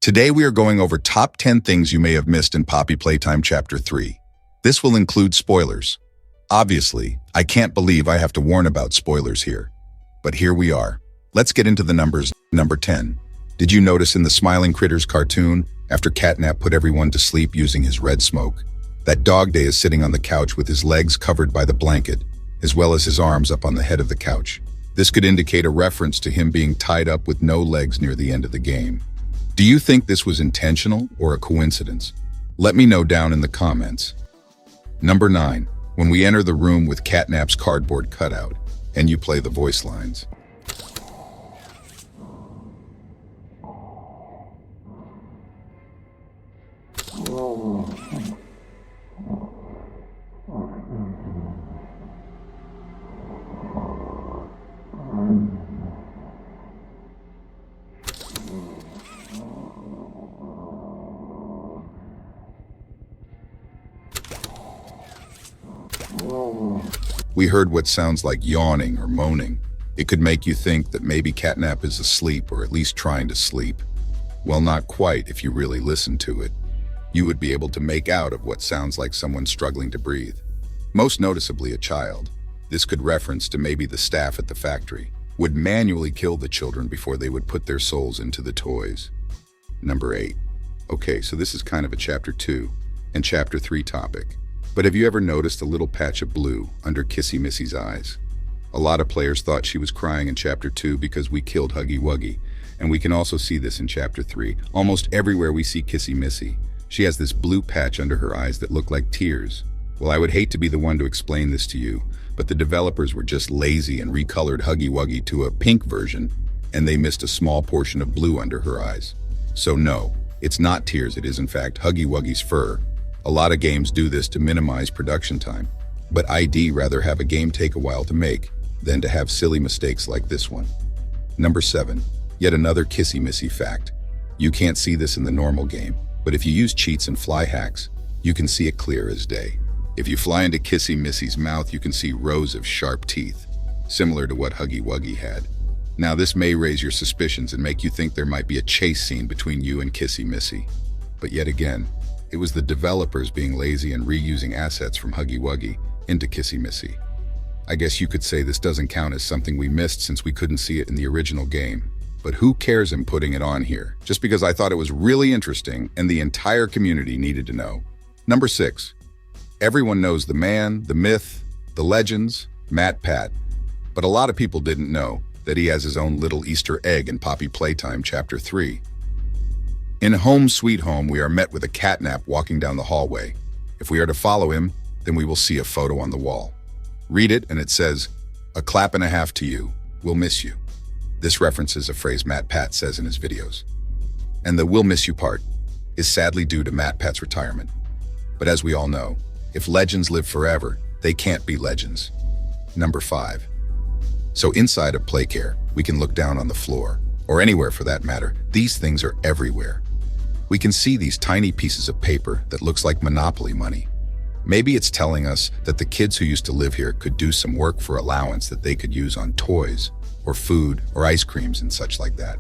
Today we are going over top 10 things you may have missed in Poppy Playtime Chapter 3. This will include spoilers. Obviously, I can't believe I have to warn about spoilers here. But here we are. Let's get into the numbers. Number 10. Did you notice in the Smiling Critters cartoon, after Catnap put everyone to sleep using his red smoke, that Dog Day is sitting on the couch with his legs covered by the blanket, as well as his arms up on the head of the couch? This could indicate a reference to him being tied up with no legs near the end of the game. Do you think this was intentional or a coincidence? Let me know down in the comments. Number 9. When we enter the room with Catnap's cardboard cutout, and you play the voice lines. We heard what sounds like yawning or moaning. It could make you think that maybe Catnap is asleep or at least trying to sleep. Well, not quite if you really listen to it. You would be able to make out of what sounds like someone struggling to breathe. Most noticeably a child. This could reference to maybe the staff at the factory would manually kill the children before they would put their souls into the toys. Number 8. Okay, so this is kind of a Chapter 2 and Chapter 3 topic. But have you ever noticed a little patch of blue under Kissy Missy's eyes? A lot of players thought she was crying in Chapter 2 because we killed Huggy Wuggy, and we can also see this in Chapter 3. Almost everywhere we see Kissy Missy, she has this blue patch under her eyes that look like tears. Well, I would hate to be the one to explain this to you, but the developers were just lazy and recolored Huggy Wuggy to a pink version, and they missed a small portion of blue under her eyes. So no, it's not tears, it is in fact Huggy Wuggy's fur. A lot of games do this to minimize production time, but I'd rather have a game take a while to make than to have silly mistakes like this one. Number 7. Yet another Kissy Missy fact. You can't see this in the normal game, but if you use cheats and fly hacks, you can see it clear as day. If you fly into Kissy Missy's mouth, you can see rows of sharp teeth, similar to what Huggy Wuggy had. Now this may raise your suspicions and make you think there might be a chase scene between you and Kissy Missy. But yet again, it was the developers being lazy and reusing assets from Huggy Wuggy into Kissy Missy. I guess you could say this doesn't count as something we missed since we couldn't see it in the original game. But who cares in putting it on here? Just because I thought it was really interesting and the entire community needed to know. Number 6. Everyone knows the man, the myth, the legends, Matt Pat. But a lot of people didn't know that he has his own little Easter egg in Poppy Playtime Chapter 3. In Home Sweet Home, we are met with a Catnap walking down the hallway. If we are to follow him, then we will see a photo on the wall. Read it, and it says, "A clap and a half to you. We'll miss you." This references a phrase Matt Pat says in his videos. And the "we'll miss you" part is sadly due to Matt Pat's retirement. But as we all know, if legends live forever, they can't be legends. Number 5. So inside of Playcare, we can look down on the floor, or anywhere for that matter. These things are everywhere. We can see these tiny pieces of paper that looks like Monopoly money. Maybe it's telling us that the kids who used to live here could do some work for allowance that they could use on toys, or food, or ice creams and such like that.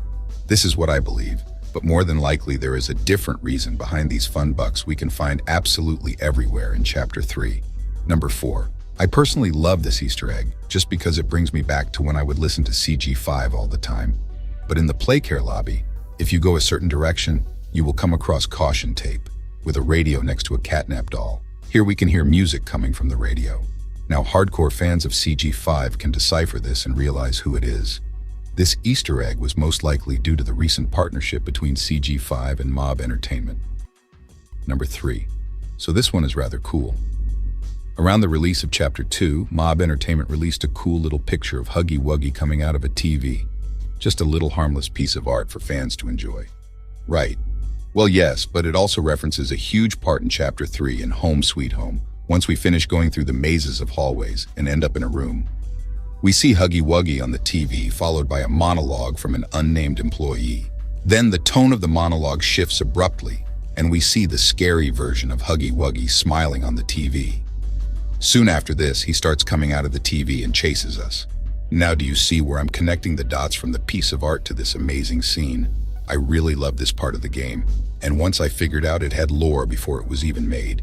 This is what I believe, but more than likely there is a different reason behind these fun bucks we can find absolutely everywhere in Chapter 3. Number 4. I personally love this Easter egg, just because it brings me back to when I would listen to CG5 all the time. But in the Playcare lobby, if you go a certain direction, you will come across caution tape with a radio next to a Catnap doll. Here we can hear music coming from the radio. Now hardcore fans of CG5 can decipher this and realize who it is. This Easter egg was most likely due to the recent partnership between CG5 and Mob Entertainment. Number 3. So this one is rather cool. Around the release of Chapter 2, Mob Entertainment released a cool little picture of Huggy Wuggy coming out of a TV. Just a little harmless piece of art for fans to enjoy. Right. Well, yes, but it also references a huge part in Chapter 3 in Home Sweet Home, once we finish going through the mazes of hallways and end up in a room. We see Huggy Wuggy on the TV, followed by a monologue from an unnamed employee. Then the tone of the monologue shifts abruptly, and we see the scary version of Huggy Wuggy smiling on the TV. Soon after this, he starts coming out of the TV and chases us. Now do you see where I'm connecting the dots from the piece of art to this amazing scene? I really love this part of the game, and once I figured out it had lore before it was even made,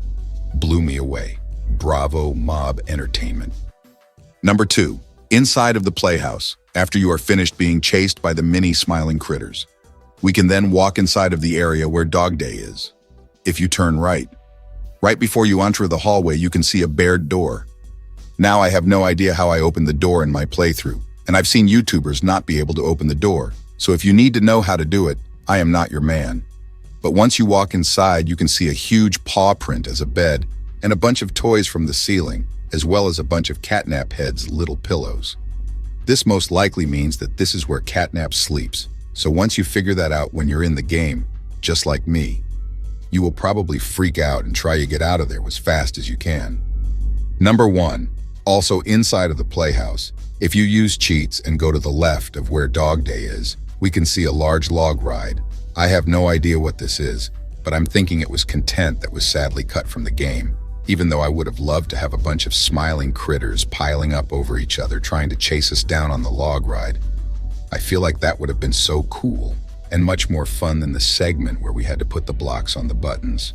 blew me away. Bravo, mob entertainment. Number 2, inside of the playhouse, after you are finished being chased by the mini smiling critters. We can then walk inside of the area where Dog Day is. If you turn right before you enter the hallway, you can see a barred door. Now I have no idea how I opened the door in my playthrough, and I've seen YouTubers not be able to open the door, so if you need to know how to do it, I am not your man. But once you walk inside, you can see a huge paw print as a bed and a bunch of toys from the ceiling, as well as a bunch of Catnap heads' little pillows. This most likely means that this is where Catnap sleeps, so once you figure that out when you're in the game, just like me, you will probably freak out and try to get out of there as fast as you can. Number 1, also inside of the playhouse, if you use cheats and go to the left of where Dog Day is, we can see a large log ride. I have no idea what this is, but I'm thinking it was content that was sadly cut from the game, even though I would have loved to have a bunch of smiling critters piling up over each other trying to chase us down on the log ride. I feel like that would have been so cool and much more fun than the segment where we had to put the blocks on the buttons.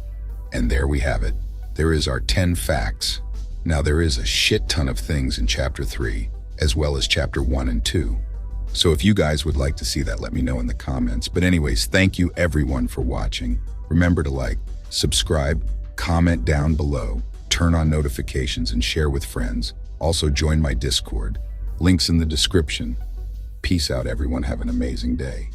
And there we have it. There is our 10 facts. Now there is a shit ton of things in Chapter 3, as well as Chapter 1 and 2. So if you guys would like to see that, let me know in the comments. But anyways, thank you everyone for watching. Remember to like, subscribe, comment down below, turn on notifications, and share with friends. Also join my Discord. Links in the description. Peace out, everyone. Have an amazing day.